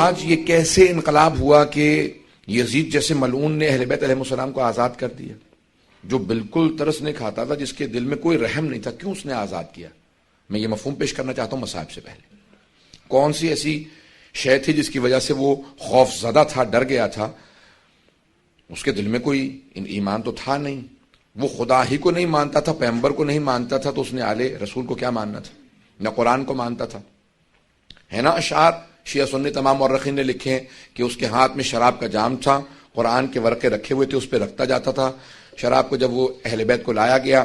آج یہ کیسے انقلاب ہوا کہ یزید جیسے ملعون نے اہل بیت علیہ السلام کو آزاد کر دیا؟ جو بالکل ترس نہیں کھاتا تھا، جس کے دل میں کوئی رحم نہیں تھا، کیوں اس نے آزاد کیا؟ میں یہ مفہوم پیش کرنا چاہتا ہوں مصائب سے پہلے. کون سی ایسی شے تھی جس کی وجہ سے وہ خوف زدہ تھا، ڈر گیا تھا؟ اس کے دل میں کوئی ایمان تو تھا نہیں، وہ خدا ہی کو نہیں مانتا تھا، پیغمبر کو نہیں مانتا تھا، تو اس نے آل رسول کو کیا ماننا تھا؟ نہ قرآن کو مانتا تھا. ہے نا اشعار شیعہ سنی تمام مورخین نے لکھے ہیں کہ اس کے ہاتھ میں شراب کا جام تھا، قرآن کے ورقے رکھے ہوئے تھے، اس پہ رکھتا جاتا تھا شراب کو. جب وہ اہل بیت کو لایا گیا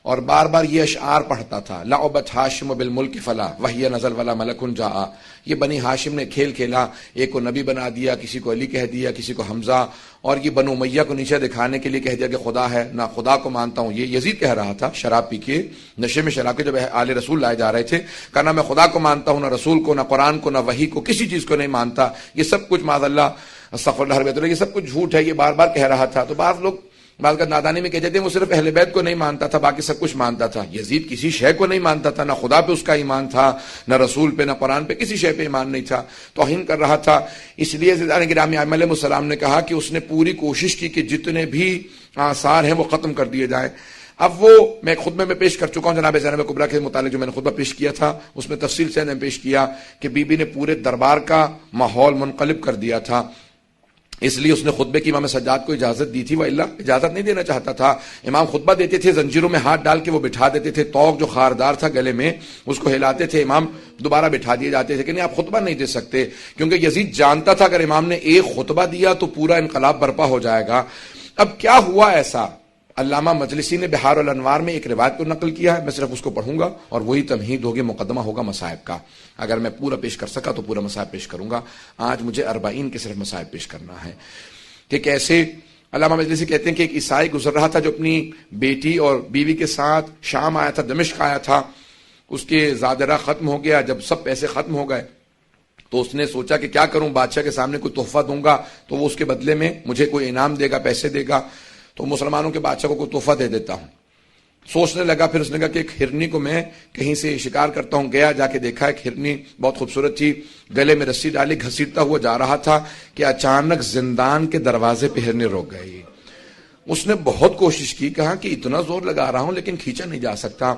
اور بار بار یہ اشعار پڑھتا تھا، لعبت ہاشم بالملک فلا وہی نزل والا ملک جاء. یہ بنی ہاشم نے کھیل کھیلا، ایک کو نبی بنا دیا، کسی کو علی کہہ دیا، کسی کو حمزہ، اور یہ بنو امیہ کو نیچے دکھانے کے لیے کہہ دیا کہ خدا ہے، نہ خدا کو مانتا ہوں. یہ یزید کہہ رہا تھا شراب پی کے، نشے میں شراب کے جب آل رسول لائے جا رہے تھے، کہا نہ میں خدا کو مانتا ہوں، نہ رسول کو، نہ قرآن کو، نہ وحی کو، کسی چیز کو نہیں مانتا. یہ سب کچھ معاذ اللہ استغفر اللہ رب، یہ سب کچھ جھوٹ ہے. یہ بار بار کہہ رہا تھا. تو بعض لوگ بعض کا نادانی میں کہتے ہیں وہ صرف اہل بیت کو نہیں مانتا تھا، باقی سب کچھ مانتا تھا. یزید کسی شے کو نہیں مانتا تھا، نہ خدا پہ اس کا ایمان تھا، نہ رسول پہ، نہ قرآن پہ، کسی شے پہ ایمان نہیں تھا، توہین کر رہا تھا. اس لیے زیدان گرامی علیہ السلام نے کہا کہ اس نے پوری کوشش کی کہ جتنے بھی آثار ہیں وہ ختم کر دیے جائیں. اب وہ میں خطبے میں پیش کر چکا ہوں جناب زینب کبریٰ کے متعلق، جو میں نے خطبہ پیش کیا تھا اس میں تفصیل سے نے پیش کیا کہ بی بی نے پورے دربار کا ماحول منقلب کر دیا تھا. اس لیے اس نے خطبے کی امام سجاد کو اجازت دی تھی، وہ اللہ اجازت نہیں دینا چاہتا تھا. امام خطبہ دیتے تھے، زنجیروں میں ہاتھ ڈال کے وہ بٹھا دیتے تھے، توق جو خاردار تھا گلے میں اس کو ہلاتے تھے، امام دوبارہ بٹھا دیے جاتے تھے کہ نہیں آپ خطبہ نہیں دے سکتے، کیونکہ یزید جانتا تھا اگر امام نے ایک خطبہ دیا تو پورا انقلاب برپا ہو جائے گا. اب کیا ہوا ایسا؟ علامہ مجلسی نے بحار الانوار میں ایک روایت کو نقل کیا ہے، میں صرف اس کو پڑھوں گا اور وہی تمہید ہوگی، مقدمہ ہوگا مصائب کا. اگر میں پورا پیش کر سکا تو پورا مصائب پیش کروں گا. آج مجھے 40 کے صرف مصائب پیش کرنا ہے کہ کیسے علامہ مجلسی کہتے ہیں کہ ایک عیسائی گزر رہا تھا جو اپنی بیٹی اور بیوی کے ساتھ شام آیا تھا، دمشق آیا تھا. اس کے زادرہ ختم ہو گیا. جب سب پیسے ختم ہو گئے تو اس نے سوچا کہ کیا کروں، بادشاہ کے سامنے کوئی تحفہ دوں گا تو وہ اس کے بدلے میں مجھے کوئی انعام دے گا، پیسے دے گا، تو مسلمانوں کے بادشاہ کو کوئی تحفہ دے دیتا ہوں. سوچنے لگا، پھر اس نے کہا کہ ایک ہرنی کو میں کہیں سے شکار کرتا ہوں. گیا، جا کے دیکھا ایک ہرنی بہت خوبصورت تھی، گلے میں رسی ڈالی، گھسیٹتا ہوا جا رہا تھا کہ اچانک زندان کے دروازے پہ ہرنی رک گئی. اس نے بہت کوشش کی، کہا کہ اتنا زور لگا رہا ہوں لیکن کھینچا نہیں جا سکتا.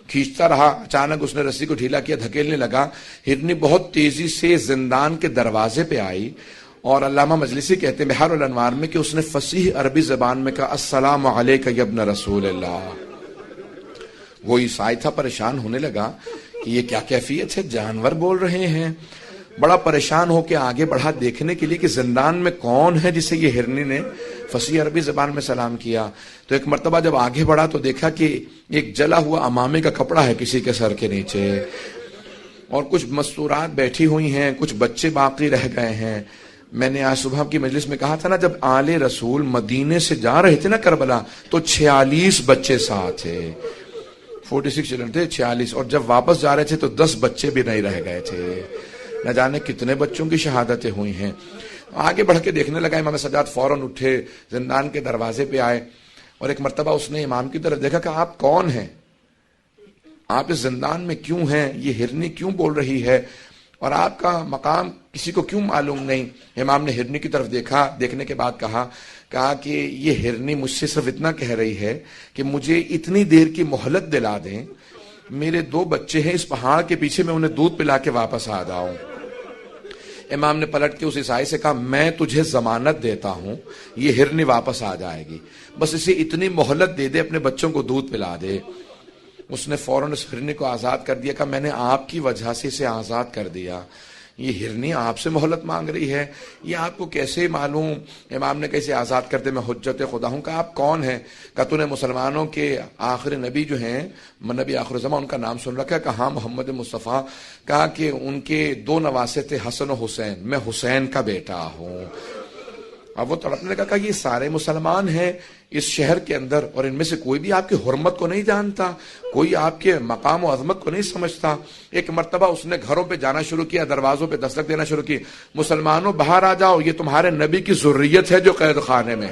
کھینچتا رہا، اچانک اس نے رسی کو ڈھیلا کیا، دھکیلنے لگا، ہرنی بہت تیزی سے زندان کے دروازے پہ آئی. اور علامہ مجلسی کہتے ہیں بحار الانوار میں کہ اس نے فصیح عربی زبان میں کہا السلام علیک یا ابن رسول اللہ. وہ عیسائی تھا، پریشان ہونے لگا کہ یہ کیا کیفیت ہے، جانور بول رہے ہیں. بڑا پریشان ہو کے آگے بڑھا دیکھنے کے لیے کہ زندان میں کون ہے جسے یہ ہرنی نے فصیح عربی زبان میں سلام کیا. تو ایک مرتبہ جب آگے بڑھا تو دیکھا کہ ایک جلا ہوا امامے کا کپڑا ہے کسی کے سر کے نیچے، اور کچھ مستورات بیٹھی ہوئی ہیں، کچھ بچے باقی رہ گئے ہیں. میں نے آج صبح کی مجلس میں کہا تھا نا، جب آل رسول مدینے سے جا رہے تھے نا کربلا تو 46 بچے ساتھ تھے، 46 چلڈرن تھے، 46، اور جب واپس جا رہے تھے تو 10 بچے بھی نہیں رہ گئے تھے. نہ جانے کتنے بچوں کی شہادتیں ہوئی ہیں. آگے بڑھ کے دیکھنے لگا، امام سجاد فوراً اٹھے، زندان کے دروازے پہ آئے، اور ایک مرتبہ اس نے امام کی طرف دیکھا کہ آپ کون ہیں، آپ اس زندان میں کیوں ہیں، یہ ہرنی کیوں بول رہی ہے، اور آپ کا مقام کسی کو کیوں معلوم نہیں. امام نے ہرنی کی طرف دیکھا، دیکھنے کے بعد کہا کہ یہ ہرنی مجھ سے صرف اتنا کہہ رہی ہے کہ مجھے اتنی دیر کی مہلت دلا دیں، میرے 2 بچے ہیں اس پہاڑ کے پیچھے، میں انہیں دودھ پلا کے واپس آ جاؤں. امام نے پلٹ کے اس عیسائی سے کہا میں تجھے ضمانت دیتا ہوں یہ ہرنی واپس آ جائے گی، بس اسے اتنی مہلت دے دے، اپنے بچوں کو دودھ پلا دے. اس نے فوراً اس ہرنی کو آزاد کر دیا، کہ میں نے آپ کی وجہ سے اسے آزاد کر دیا. یہ ہرنی آپ سے مہلت مانگ رہی ہے، یہ آپ کو کیسے معلوم؟ امام نے کیسے آزاد کر دے، میں حجت خدا ہوں. کہا آپ کون ہیں؟ کہا تو نے مسلمانوں کے آخر نبی جو ہیں، نبی آخر زمان، ان کا نام سن رکھا ہے؟ کہا ہاں، محمد مصطفیٰ. کہا کہ ان کے 2 نواسے تھے، حسن و حسین، میں حسین کا بیٹا ہوں. اب وہ تڑپنے لگا، کہا یہ سارے مسلمان ہیں اس شہر کے اندر، اور ان میں سے کوئی بھی آپ کی حرمت کو نہیں جانتا، کوئی آپ کے مقام و عظمت کو نہیں سمجھتا. ایک مرتبہ اس نے گھروں پہ جانا شروع کیا، دروازوں پہ دستک دینا شروع کی، مسلمانوں باہر آ جاؤ، یہ تمہارے نبی کی ذریت ہے جو قید خانے میں،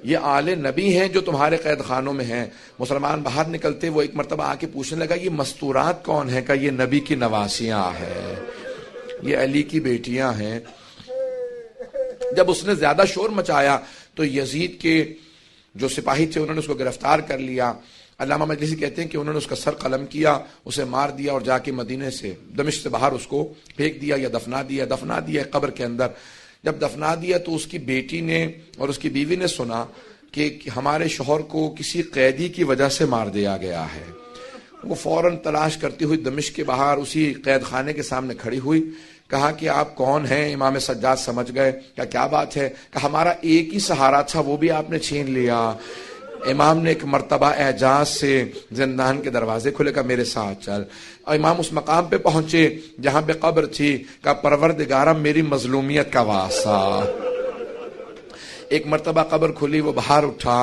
یہ آل نبی ہیں جو تمہارے قید خانوں میں ہیں. مسلمان باہر نکلتے، وہ ایک مرتبہ آ کے پوچھنے لگا یہ مستورات کون ہے؟ کہ یہ نبی کی نواسیاں ہیں. یہ علی کی بیٹیاں ہیں. جب اس نے زیادہ شور مچایا تو یزید کے جو سپاہی تھے انہوں نے اس کو گرفتار کر لیا. علامہ مجلسی کہتے ہیں کہ انہوں نے اس کا سر قلم کیا, اسے مار دیا اور جا کے مدینے سے دمشق سے باہر اس کو پھینک دیا یا دفنا دیا قبر کے اندر. جب دفنا دیا تو اس کی بیٹی نے اور اس کی بیوی نے سنا کہ ہمارے شوہر کو کسی قیدی کی وجہ سے مار دیا گیا ہے. وہ فوراً تلاش کرتی ہوئی دمشق کے باہر اسی قید خانے کے سامنے کھڑی ہوئی. کہا کہ آپ کون ہیں؟ امام سجاد سمجھ گئے. کیا بات ہے؟ کہ ہمارا ایک ہی سہارا تھا وہ بھی آپ نے چھین لیا. امام نے ایک مرتبہ اعجاز سے زندان کے دروازے کھلے, کا میرے ساتھ چل. اور امام اس مقام پہ پہنچے جہاں پہ قبر تھی. کا پروردگارہ میری مظلومیت کا واسطہ. ایک مرتبہ قبر کھلی, وہ باہر اٹھا,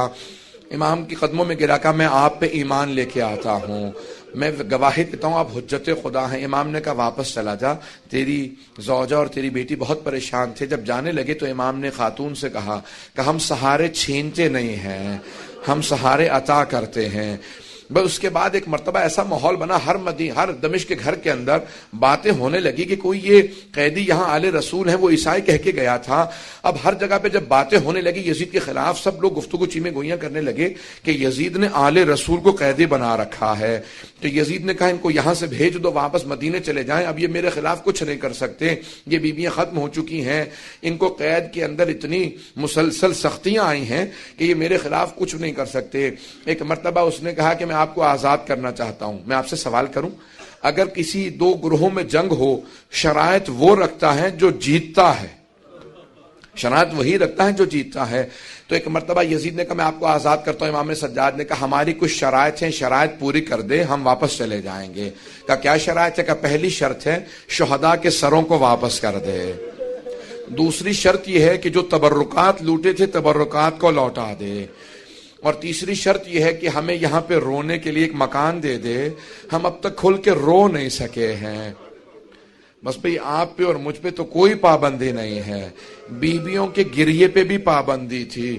امام کی قدموں میں گرا, کہا میں آپ پہ ایمان لے کے آتا ہوں, میں گواہی دیتا ہوں آپ حجت خدا ہیں. امام نے کہا واپس چلا جا, تیری زوجہ اور تیری بیٹی بہت پریشان تھے. جب جانے لگے تو امام نے خاتون سے کہا کہ ہم سہارے چھینتے نہیں ہیں, ہم سہارے عطا کرتے ہیں. بس اس کے بعد ایک مرتبہ ایسا ماحول بنا, ہر دمشق کے گھر کے اندر باتیں ہونے لگی کہ کوئی یہ قیدی یہاں آل رسول ہیں, وہ عیسائی کہہ کے گیا تھا. اب ہر جگہ پہ جب باتیں ہونے لگی یزید کے خلاف, سب لوگ گفتگو چیمیں گوئیاں کرنے لگے کہ یزید نے آل رسول کو قیدی بنا رکھا ہے. تو یزید نے کہا ان کو یہاں سے بھیج دو, واپس مدینے چلے جائیں, اب یہ میرے خلاف کچھ نہیں کر سکتے, یہ بیویاں ختم ہو چکی ہیں, ان کو قید کے اندر اتنی مسلسل سختیاں آئی ہیں کہ یہ میرے خلاف کچھ نہیں کر سکتے. ایک مرتبہ اس نے کہا کہ میں آپ کو آزاد کرنا چاہتا ہوں. میں آپ سے سوال کروں, اگر کسی دو گروہوں میں جنگ ہو, شرائط وہ رکھتا ہے جو جیتتا ہے, شرائط وہی رکھتا ہے جو جیتتا ہے. تو ایک مرتبہ یزید نے کہا میں آپ کو آزاد کرتا ہوں. امام سجاد نے کہا ہماری کچھ شرائط ہیں, شرائط پوری کر دے, ہم واپس چلے جائیں گے. کہا کیا شرائط ہے؟ کہ پہلی شرط ہے شہداء کے سروں کو واپس کر دے. دوسری شرط یہ ہے کہ جو تبرکات لوٹے تھے تبرکات کو لوٹا دے. اور تیسری شرط یہ ہے کہ ہمیں یہاں پہ رونے کے لیے ایک مکان دے دے, ہم اب تک کھل کے رو نہیں سکے ہیں. بس بھئی آپ پہ اور مجھ پہ تو کوئی پابندی نہیں ہے, بیویوں کے گریے پہ بھی پابندی تھی.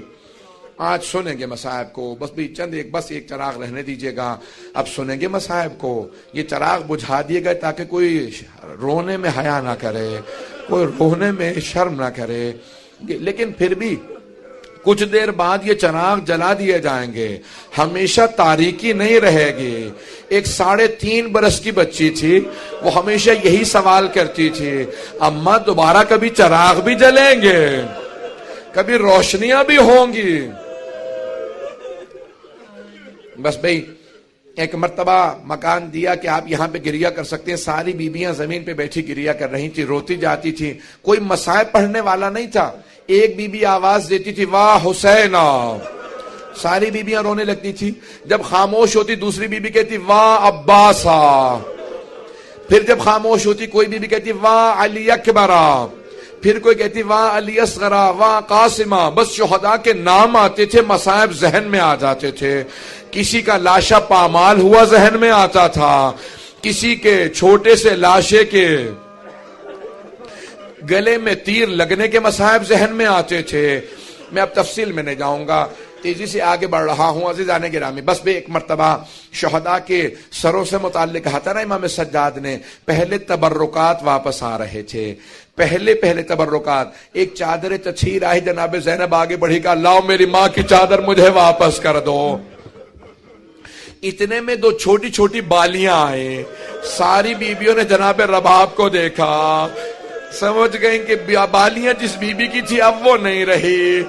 آج سنیں گے مصائب کو, بس بھی بس ایک چراغ رہنے دیجئے گا. اب سنیں گے مصائب کو, یہ چراغ بجھا دیے گئے تاکہ کوئی رونے میں حیا نہ کرے, کوئی رونے میں شرم نہ کرے. لیکن پھر بھی کچھ دیر بعد یہ چراغ جلا دیے جائیں گے, ہمیشہ تاریکی نہیں رہے گی. ایک 3.5 برس کی بچی تھی, وہ ہمیشہ یہی سوال کرتی تھی, اماں دوبارہ کبھی چراغ بھی جلیں گے, کبھی روشنیاں بھی ہوں گی. بس بھئی ایک مرتبہ مکان دیا کہ آپ یہاں پہ گریا کر سکتے ہیں. ساری بیبیاں زمین پہ بیٹھی گریا کر رہی تھی, روتی جاتی تھی. کوئی مصائب پڑھنے والا نہیں تھا. ایک بی بی آواز دیتی تھی واہ حسین, ساری بیبیاں رونے لگتی تھی. جب خاموش ہوتی دوسری بی بی کہتی واہ عباسا, پھر جب خاموش ہوتی کوئی بی بی کہتی واہ علی اکبرا, پھر کوئی کہتی واہ علی اصغرا, واہ قاسمہ. بس شہداء کے نام آتے تھے, مصائب ذہن میں آ جاتے تھے. کسی کا لاشا پامال ہوا ذہن میں آتا تھا, کسی کے چھوٹے سے لاشے کے گلے میں تیر لگنے کے مصائب ذہن میں آتے تھے. میں اب تفصیل میں نہیں جاؤں گا, تیزی سے آگے بڑھ رہا ہوں عزیزان گرامی. بس بھی ایک مرتبہ شہداء کے سروں سے متعلق کہا تھا نا امام سجاد نے, پہلے تبرکات واپس آ رہے تھے, پہلے تبرکات. ایک چادر تطہیر آئی, جناب زینب آگے بڑھی, کہا لاؤ میری ماں کی چادر مجھے واپس کر دو. اتنے میں 2 چھوٹی چھوٹی بالیاں آئے, ساری بیویوں نے جناب رباب کو دیکھا, سمجھ گئیں کہ بالیاں جس بی بی کی تھی اب وہ نہیں رہی.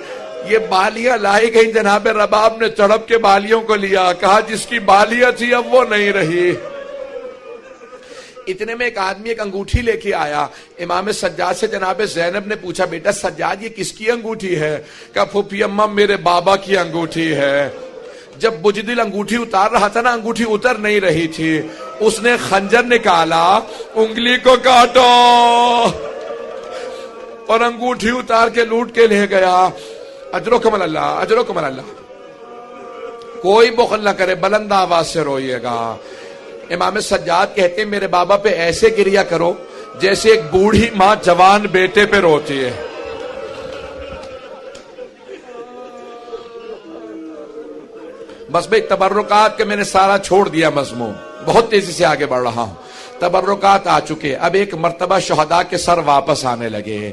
یہ بالیاں لائی گئیں, جناب رباب نے تڑپ کے بالیوں کو لیا, کہا جس کی بالیاں تھی اب وہ نہیں رہی. اتنے میں ایک آدمی ایک انگوٹھی لے کے آیا. امام سجاد سے جناب زینب نے پوچھا بیٹا سجاد یہ کس کی انگوٹھی ہے؟ کہا پھوپھی اماں میرے بابا کی انگوٹھی ہے. جب بجدل انگوٹھی اتار رہا تھا نا, انگوٹھی اتر نہیں رہی تھی, اس نے خنجر نکالا, انگلی کو کاٹو, اور انگوٹھی اتار کے لوٹ کے لے گیا. اجرکم اللہ, اجرکم اللہ. کوئی بخل نہ کرے, بلند آواز سے روئیے گا. امام سجاد کہتے ہیں میرے بابا پہ ایسے گریا کرو جیسے ایک بوڑھی ماں جوان بیٹے پہ روتی ہے. بس بھئی تبرکات کے میں نے سارا چھوڑ دیا مضمون, بہت تیزی سے آگے بڑھ رہا ہوں. تبرکات آ چکے، اب ایک مرتبہ شہداء کے سر واپس آنے لگے۔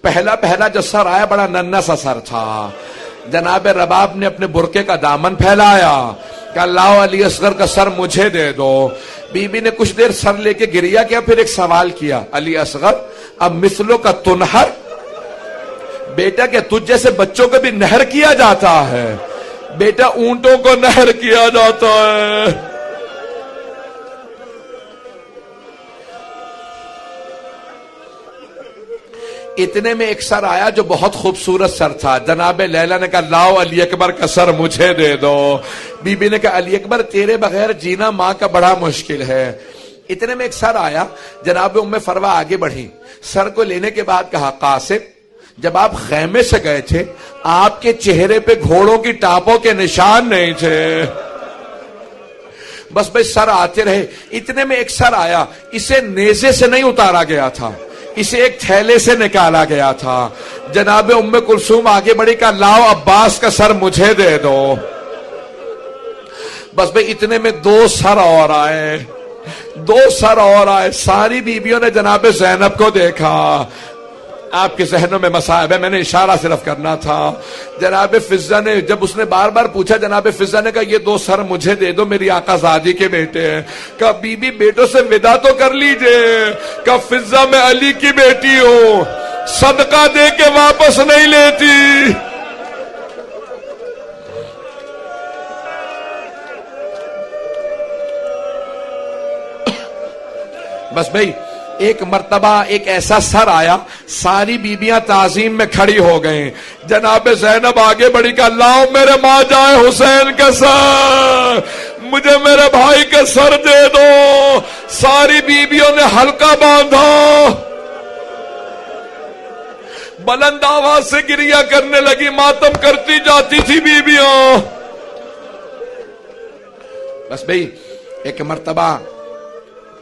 پہلا جو سر آیا بڑا ننھا سا سر تھا، جناب رباب نے اپنے برقعے کا دامن پھیلایا کہ اللہ علی اصغر کا سر مجھے دے دو۔ بی بی نے کچھ دیر سر لے کے گریا کیا، پھر ایک سوال کیا، علی اصغر اب مثلوں کا تنہر، بیٹا کہ تجھ جیسے بچوں کو بھی نہر کیا جاتا ہے؟ بیٹا اونٹوں کو نہر کیا جاتا ہے۔ اتنے میں ایک سر آیا جو بہت خوبصورت سر تھا، جناب لیلا نے کہا لاؤ علی اکبر کا سر مجھے دے دو۔ بی بی نے کہا علی اکبر تیرے بغیر جینا ماں کا بڑا مشکل ہے۔ اتنے میں ایک سر آیا، جناب ام فروا آگے بڑھی، سر کو لینے کے بعد کہا قاسم جب آپ خیمے سے گئے تھے آپ کے چہرے پہ گھوڑوں کی ٹاپوں کے نشان نہیں تھے۔ بس بھائی سر آتے رہے۔ اتنے میں ایک سر آیا، اسے نیزے سے نہیں اتارا گیا تھا، اسے ایک تھیلے سے نکالا گیا تھا۔ جناب ام کلثوم آگے بڑھی کہا لاؤ عباس کا سر مجھے دے دو۔ بس بھئی اتنے میں دو سر اور آئے، ساری بیویوں نے جناب زینب کو دیکھا۔ آپ کے ذہنوں میں مصائب ہے، میں نے اشارہ صرف کرنا تھا۔ جناب فضہ نے جب اس نے بار بار پوچھا، جناب فضہ نے کہا یہ دو سر مجھے دے دو، میری آقا زادی کے بیٹے ہیں۔ کہا بی بی بیٹوں سے ودا تو کر لیجئے۔ کہا فضہ میں علی کی بیٹی ہوں، صدقہ دے کے واپس نہیں لیتی۔ بس بھئی ایک مرتبہ ایک ایسا سر آیا، ساری بیبیاں تعظیم میں کھڑی ہو گئیں۔ جناب زینب آگے بڑھی کہ لاؤ میرے ماں جائے حسین کا سر، مجھے میرے بھائی کا سر دے دو۔ ساری بیبیوں نے حلقہ باندھا، بلند آواز سے گریہ کرنے لگی، ماتم کرتی جاتی تھی بیبیاں۔ بس بھئی ایک مرتبہ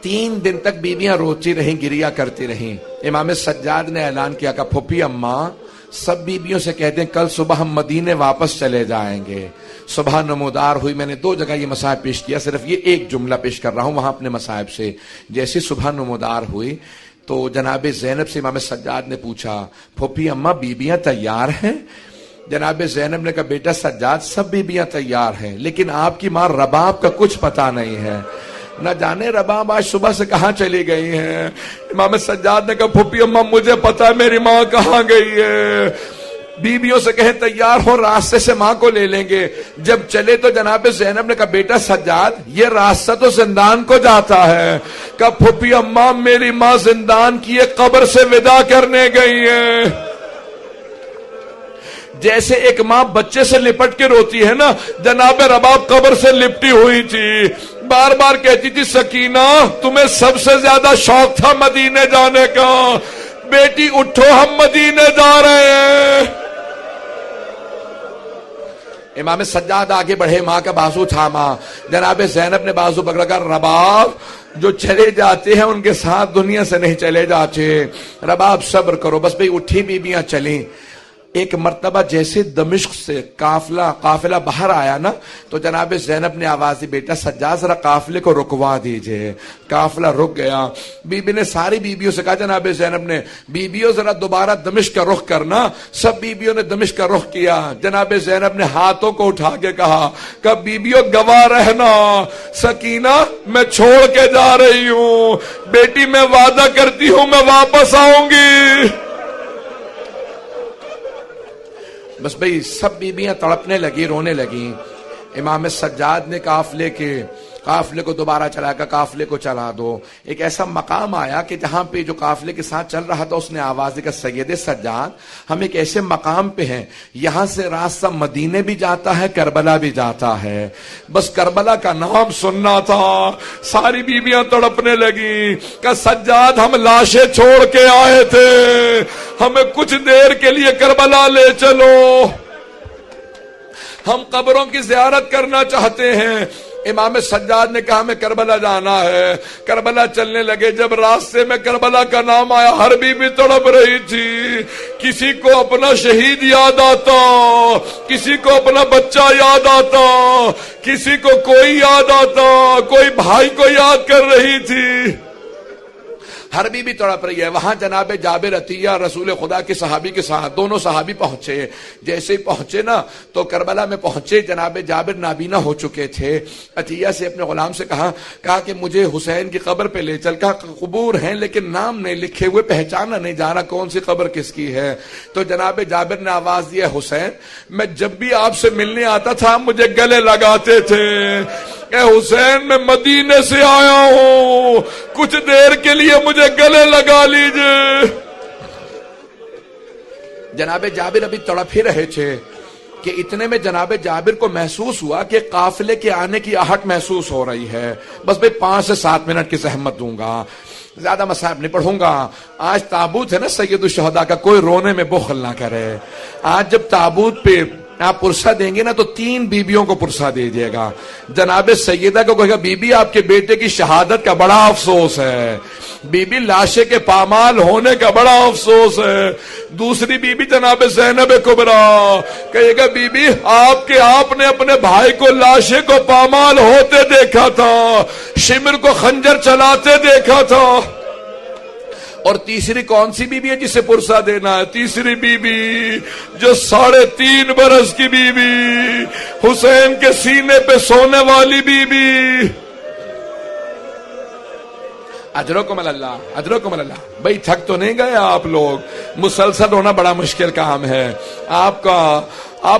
3 دن تک بیویاں روتی رہیں، گریہ کرتی رہیں۔ امام سجاد نے اعلان کیا کہ پھوپھی اماں سب بیویوں سے کہتے ہیں کل صبح ہم مدینے واپس چلے جائیں گے۔ صبح نمودار ہوئی، میں نے 2 جگہ یہ مصائب پیش کیا، صرف یہ ایک جملہ پیش کر رہا ہوں وہاں اپنے مصائب سے۔ جیسے صبح نمودار ہوئی تو جناب زینب سے امام سجاد نے پوچھا پھوپھی اماں بیویاں تیار ہیں؟ جناب زینب نے کہا بیٹا سجاد سب بیویاں تیار ہیں، لیکن آپ کی ماں رباب کا کچھ پتہ نہیں ہے، نہ جانے رباب آج صبح سے کہاں چلی گئی ہیں۔ امام سجاد نے کہا پھوپھی اماں مجھے پتا ہے میری ماں کہاں گئی ہے، بیویوں سے کہیں تیار ہو، راستے سے ماں کو لے لیں گے۔ جب چلے تو جناب زینب نے کہا بیٹا سجاد یہ راستہ تو زندان کو جاتا ہے۔ کہا پھوپھی اماں میری ماں زندان کی ایک قبر سے ودا کرنے گئی ہے۔ جیسے ایک ماں بچے سے لپٹ کے روتی ہے نا، جناب رباب قبر سے لپٹی ہوئی تھی، بار بار کہتی تھی سکینہ تمہیں سب سے زیادہ شوق تھا مدینے جانے کا، بیٹی اٹھو ہم مدینے جا رہے ہیں۔ امام سجاد آگے بڑھے، ماں کا بازو تھاما، جناب زینب نے بازو پکڑا کر رباب جو چلے جاتے ہیں ان کے ساتھ دنیا سے نہیں چلے جاتے، رباب صبر کرو۔ بس بھئی اٹھی بیبیاں چلیں۔ ایک مرتبہ جیسے دمشق سے قافلہ باہر آیا نا تو جناب زینب نے آواز دی بیٹا سجاد ذرا قافلے کو رکوا دیجئے۔ قافلہ رک گیا، بی بی نے ساری بیبیوں سے کہا، جناب زینب نے بیبیوں ذرا دوبارہ دمشق کا رخ کرنا۔ سب بیبیوں نے دمشق کا رخ کیا۔ جناب زینب نے ہاتھوں کو اٹھا کے کہا کہ بیبیوں گواہ رہنا، سکینہ میں چھوڑ کے جا رہی ہوں، بیٹی میں وعدہ کرتی ہوں میں واپس آؤں گی۔ بس بھئی سب بیبیاں تڑپنے لگی، رونے لگیں۔ امام سجاد نے قافلے کو دوبارہ چلا کر قافلے کو چلا دو۔ ایک ایسا مقام آیا کہ جہاں پہ جو قافلے کے ساتھ چل رہا تھا اس نے آواز دی کہ سید سجاد ہم ایک ایسے مقام پہ ہیں یہاں سے راستہ مدینے بھی جاتا ہے کربلا بھی جاتا ہے، بس کربلا کا نام سننا تھا۔ ساری بیبیاں تڑپنے لگیں کہ سجاد ہم لاشیں چھوڑ کے آئے تھے، ہمیں کچھ دیر کے لیے کربلا لے چلو، ہم قبروں کی زیارت کرنا چاہتے ہیں۔ امام سجاد نے کہا ہمیں کربلا جانا ہے۔ کربلا چلنے لگے، جب راستے میں کربلا کا نام آیا ہر بیوی تڑپ رہی تھی، کسی کو اپنا شہید یاد آتا، کسی کو اپنا بچہ یاد آتا، کسی کو کوئی یاد آتا، کوئی بھائی کو یاد کر رہی تھی۔ ہر بیوی تڑپ رہی ہے. وہاں جناب جابر عطیہ رسول خدا کے صحابی کے ساتھ دونوں صحابی پہنچے. جیسے ہی پہنچے نا تو کربلا میں پہنچے. جناب جابر نابینا ہو چکے تھے. عطیہ سے اپنے غلام سے کہا کہ مجھے حسین کی قبر پہ لے چل. کہا قبور ہیں لیکن نام نہیں لکھے ہوئے, پہچانا نہیں جا رہا کون سی قبر کس کی ہے. تو جناب جابر نے آواز دیا حسین میں جب بھی آپ سے ملنے آتا تھا مجھے گلے لگاتے تھے. اے حسین میں مدینے سے آیا ہوں, کچھ دیر کے لیے مجھے گلے لگا لیجئے. جناب جابر ابھی تڑپ ہی رہے تھے کہ اتنے میں جناب جابر کو محسوس ہوا کہ قافلے کے آنے کی آہٹ محسوس ہو رہی ہے. بس بھئی 5 سے 7 منٹ کی زحمت دوں گا, زیادہ مصائب نہیں پڑھوں گا. آج تابوت ہے نا سید الشہداء کا, کوئی رونے میں بخل نہ کرے. آج جب تابوت پہ آپ پرسہ دیں گے نا تو 3 بیبیوں کو پرسہ دے دیے گا. جناب سیدہ کو کہے گا بی بی آپ کے بیٹے کی شہادت کا بڑا افسوس ہے, بی بی لاشے کے پامال ہونے کا بڑا افسوس ہے. دوسری بی بی جناب زینب کبریٰ کہے گا بی بی آپ نے اپنے بھائی کو لاشے کو پامال ہوتے دیکھا تھا, شمر کو خنجر چلاتے دیکھا تھا. اور تیسری کون سی بی بی ہے جسے پرسہ دینا ہے؟ تیسری بی بی جو 3.5 برس کی بی بی, حسین کے سینے پہ سونے والی بی بی. اجرکم اللہ, اجرکم اللہ. بھئی تھک تو نہیں گئے آپ لوگ؟ مسلسل رونا بڑا مشکل کام ہے آپ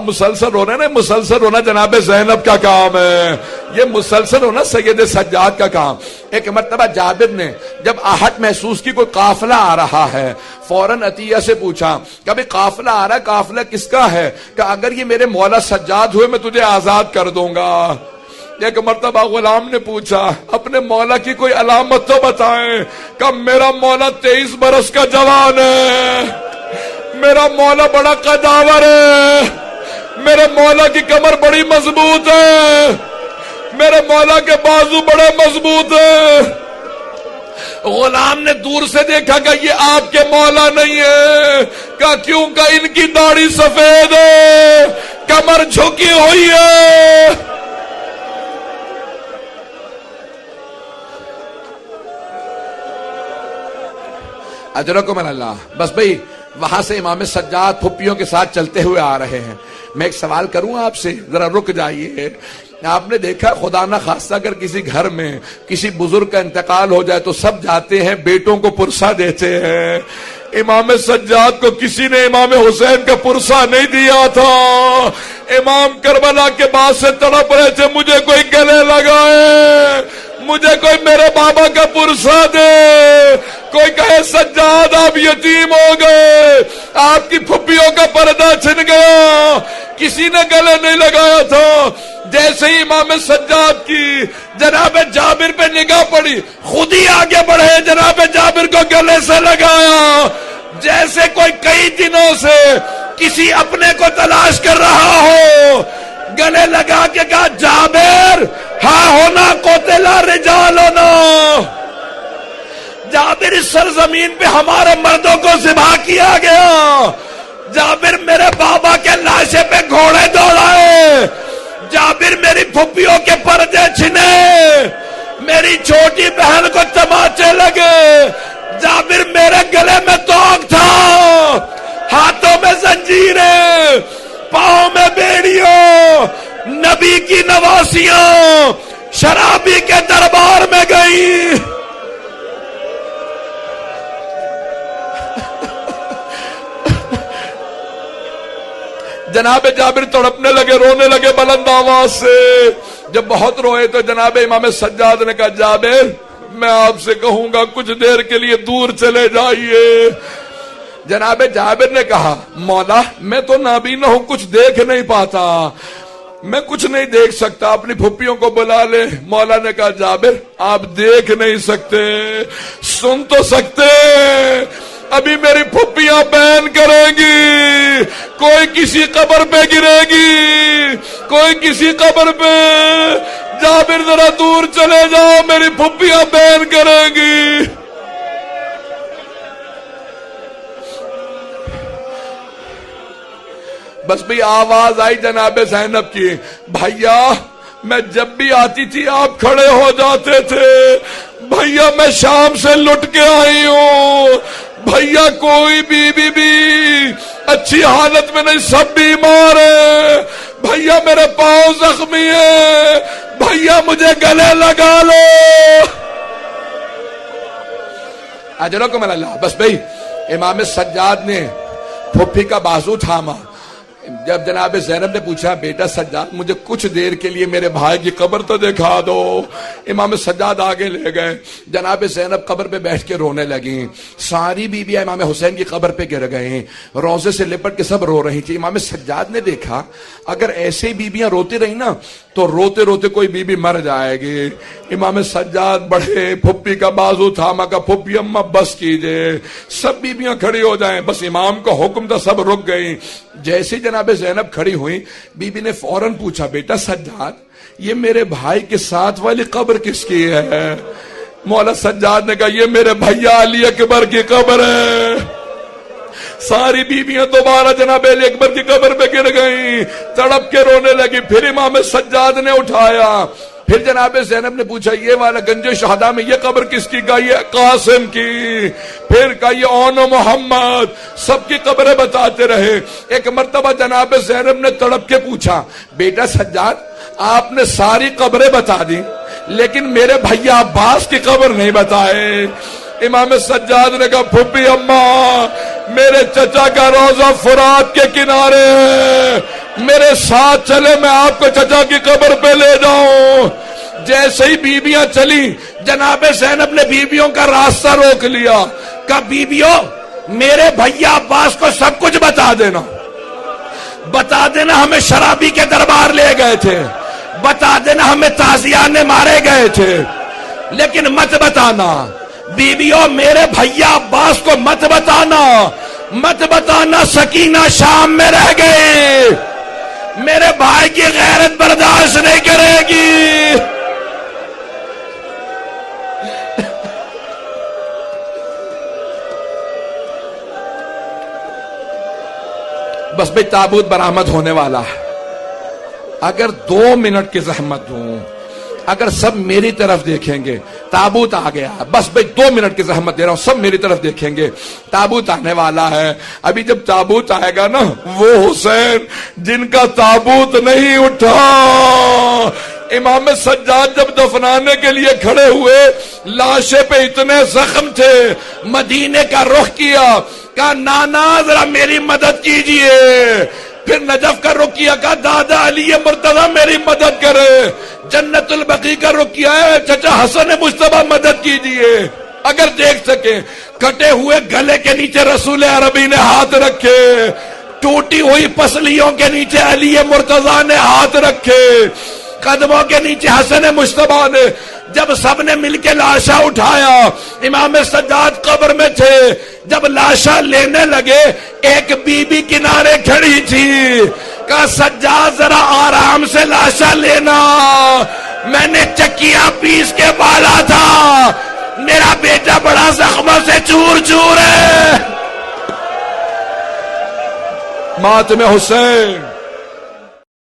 مسلسل رو رہے ہیں نا, مسلسل رونا جناب زینب کا کام ہے, یہ مسلسل رونا سید سجاد کا کام. ایک مرتبہ جابر نے جب آہٹ محسوس کی کوئی قافلہ آ رہا ہے, فوراً عطیہ سے پوچھا کہ ابھی قافلہ آ رہا ہے, قافلہ کس کا ہے؟ کہ اگر یہ میرے مولا سجاد ہوئے میں تجھے آزاد کر دوں گا. ایک مرتبہ غلام نے پوچھا اپنے مولا کی کوئی علامت تو بتائیں. کہ میرا مولا 23 برس کا جوان ہے, میرا مولا بڑا قداور ہے, میرے مولا کی کمر بڑی مضبوط ہے, میرے مولا کے بازو بڑے مضبوط ہیں. غلام نے دور سے دیکھا کہ یہ آپ کے مولا نہیں ہے. کہ کیوں؟ کہ ان کی داڑھی سفید ہے, کمر جھکی ہوئی ہے. اجرکم اللہ. بس بھئی وہاں سے امام سجاد پھپھیوں کے ساتھ چلتے ہوئے آ رہے ہیں. میں ایک سوال کروں آپ سے, ذرا رک جائیے. آپ نے دیکھا خدا نہ خواستہ اگر کسی گھر میں کسی بزرگ کا انتقال ہو جائے تو سب جاتے ہیں بیٹوں کو پرسہ دیتے ہیں. امام سجاد کو کسی نے امام حسین کا پرسہ نہیں دیا تھا. امام کربلا کے بعد سے تڑپ رہے تھے مجھے کوئی گلے لگائے, مجھے کوئی میرے بابا کا پرسہ دے. کوئی کہے سجاد آپ یتیم ہو گئے, آپ کی پھپھیوں کا پردہ چھن گیا. کسی نے گلے نہیں لگایا تھا. جیسے ہی امام سجاد کی جناب جابر پہ نگاہ پڑی, خود ہی آگے بڑھے, جناب جابر کو گلے سے لگایا. جیسے کوئی کئی دنوں سے کسی اپنے کو تلاش کر رہا ہو, گلے لگا کے کہا جابر ہاں ہونا قتلا رجالنا. جابر اس سرزمین پہ ہمارے مردوں کو ذبح کیا گیا. جابر میرے بابا کے لاشے پہ گھوڑے دوڑائے. جابر میری پھپھیوں کے پردے چھنے, میری چھوٹی بہن کو تماچے لگے. جابر میرے گلے میں توق تھا, ہاتھوں میں زنجیریں, پاؤں میں بیڑیوں, نبی کی نواسیاں شرابی کے دربار میں گئی. جناب جابر تڑپنے لگے, رونے لگے بلند آواز سے. جب بہت روئے تو جناب امام سجاد نے کہا جابر میں آپ سے کہوں گا کچھ دیر کے لیے دور چلے جائیے. جناب جابر نے کہا مولا میں تو نابینا ہوں, کچھ دیکھ نہیں پاتا, میں کچھ نہیں دیکھ سکتا, اپنی پھپھیوں کو بلا لے. مولا نے کہا جابر آپ دیکھ نہیں سکتے, سن تو سکتے. ابھی میری پھپھیاں بیان کریں گی, کوئی کسی قبر پہ گرے گی, کوئی کسی قبر پہ. جابر ذرا دور چلے جاؤ, میری پھپھیاں بیان کریں گی. بس بھی آواز آئی جناب زینب کی, بھائیا میں جب بھی آتی تھی آپ کھڑے ہو جاتے تھے, بھیا میں شام سے لٹ کے آئی ہوں، بھیا کوئی بھی اچھی حالت میں نہیں، سب بیمار ہے، بھیا میرے پاؤں زخمی ہے، بھیا مجھے گلے لگا لو۔ اجرکم اللہ۔ بس بھئی امام سجاد نے پھپھی کا بازو تھاما۔ جب جناب زینب نے پوچھا بیٹا سجاد مجھے کچھ دیر کے لیے میرے بھائی کی قبر تو دکھا دو، امام سجاد آگے لے گئے، جناب زینب قبر پہ بیٹھ کے رونے لگیں، ساری بیویاں امام حسین کی قبر پہ گر گئیں، روزے سے لپٹ کے سب رو رہی تھی۔ امام سجاد نے دیکھا اگر ایسے بیویاں روتی رہی نا تو روتے روتے کوئی بیوی مر جائے گی۔ امام سجاد بڑھے، پھپھی کا بازو تھاما، کا پھپھی اماں بس کیجئے، سب بیویاں کھڑی ہو جائیں، بس امام کا حکم تھا، سب رک گئیں۔ جیسے جناب زینب کھڑی ہوئی، بی بی نے فوراً پوچھا بیٹا سجاد یہ میرے بھائی کے ساتھ والی قبر کس کی ہے؟ مولا سجاد نے کہا یہ میرے بھیا علی اکبر کی قبر ہے۔ ساری بیویاں دوبارہ جناب علی اکبر کی قبر پہ گر گئیں، تڑپ کے رونے لگی۔ پھر امام سجاد نے اٹھایا، پھر جناب زینب نے پوچھا یہ والا گنج شہداء میں یہ قبر کس کی؟ کہا یہ قاسم کی، پھر کہا یہ اون محمد، سب کی قبریں بتاتے رہے۔ ایک مرتبہ جناب زینب نے تڑپ کے پوچھا بیٹا سجاد آپ نے ساری قبریں بتا دی لیکن میرے بھیا عباس کی قبر نہیں بتائے۔ امام سجاد نے کہا پھپھی اماں میرے چچا کا روزہ فرات کے کنارے ہے، میرے ساتھ چلے میں آپ کو چچا کی قبر پہ لے جاؤں۔ جیسے ہی بیویاں چلی جناب زینب نے بیویوں کا راستہ روک لیا، کہا بیویوں میرے بھیا عباس کو سب کچھ بتا دینا، بتا دینا ہمیں شرابی کے دربار لے گئے تھے، بتا دینا ہمیں تازیانے مارے گئے تھے، لیکن مت بتانا بیویوں میرے بھیا عباس کو مت بتانا، مت بتانا سکینہ شام میں رہ گئے، میرے بھائی کی غیرت برداشت نہیں کرے گی۔ بس بھئی تابوت برآمد ہونے والا ہے، اگر 2 منٹ کی زحمت دوں، اگر سب میری طرف دیکھیں گے تابوت آ گیا، بس بھئی 2 منٹ کی زحمت دے رہا ہوں، سب میری طرف دیکھیں گے تابوت آنے والا ہے۔ ابھی جب تابوت آئے گا نا وہ حسین جن کا تابوت نہیں اٹھا، امام سجاد جب دفنانے کے لیے کھڑے ہوئے لاشے پہ اتنے زخم تھے، مدینے کا رخ کیا، کہا نانا ذرا میری مدد کیجئے، پھر نجف کا رخ کیا، کہا دادا علی مرتضی میری مدد کرے، جنت البقیع کا رخ کیا ہے چچا حسن مجتبی مدد کیجئے۔ اگر دیکھ سکیں کٹے ہوئے گلے کے نیچے رسول عربی نے ہاتھ رکھے، ٹوٹی ہوئی پسلیوں کے نیچے علی مرتضی نے ہاتھ رکھے، قدموں کے نیچے حسن مجتبی نے، جب سب نے مل کے لاشا اٹھایا، امام سجاد قبر میں تھے، جب لاشا لینے لگے ایک بی بی کنارے کھڑی تھی، کہا سجاد ذرا آرام سے لاشا لینا، میں نے چکیاں پیس کے بالا تھا، میرا بیٹا بڑا زخموں سے چور چور ہے۔ ماتم حسین